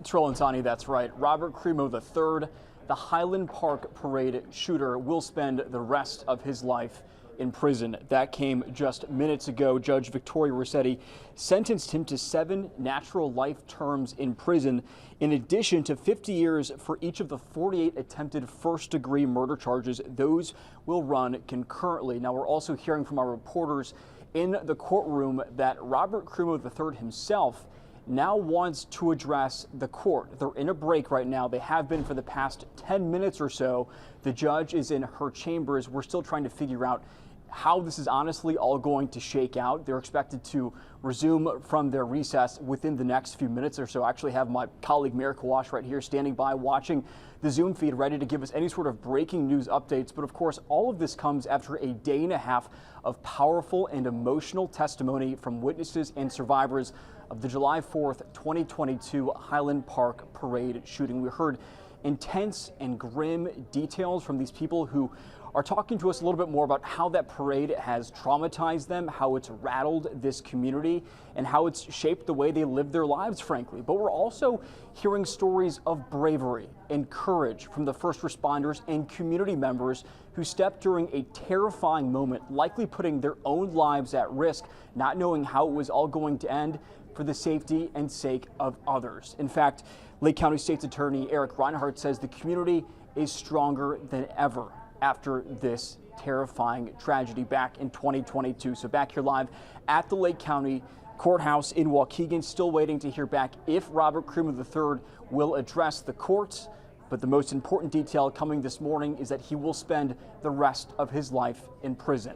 It's Rolantani, that's right. Robert Crimo III, the Highland Park parade shooter, will spend the rest of his life in prison. That came just minutes ago. Judge Victoria Rossetti sentenced him to 7 natural life terms in prison, in addition to 50 years for each of the 48 attempted first-degree murder charges. Those will run concurrently. Now, we're also hearing from our reporters in the courtroom that Robert Crimo III himself now wants to address the court. They're in a break right now. They have been for the past 10 minutes or so. The judge is in her chambers. We're still trying to figure out how this is honestly all going to shake out. They're expected to resume from their recess within the next few minutes or so. I actually have my colleague Mayor Kawash right here standing by watching the Zoom feed, ready to give us any sort of breaking news updates. But of course, all of this comes after a day and a half of powerful and emotional testimony from witnesses and survivors of the July 4th, 2022 Highland Park parade shooting. We heard intense and grim details from these people who are talking to us a little bit more about how that parade has traumatized them, how it's rattled this community, and how it's shaped the way they live their lives, frankly. But we're also hearing stories of bravery and courage from the first responders and community members who stepped during a terrifying moment, likely putting their own lives at risk, not knowing how it was all going to end, for the safety and sake of others. In fact, Lake County State's Attorney Eric Reinhardt says the community is stronger than ever after this terrifying tragedy back in 2022. So back here live at the Lake County Courthouse in Waukegan, still waiting to hear back if Robert Crimo III will address the courts. But the most important detail coming this morning is that he will spend the rest of his life in prison.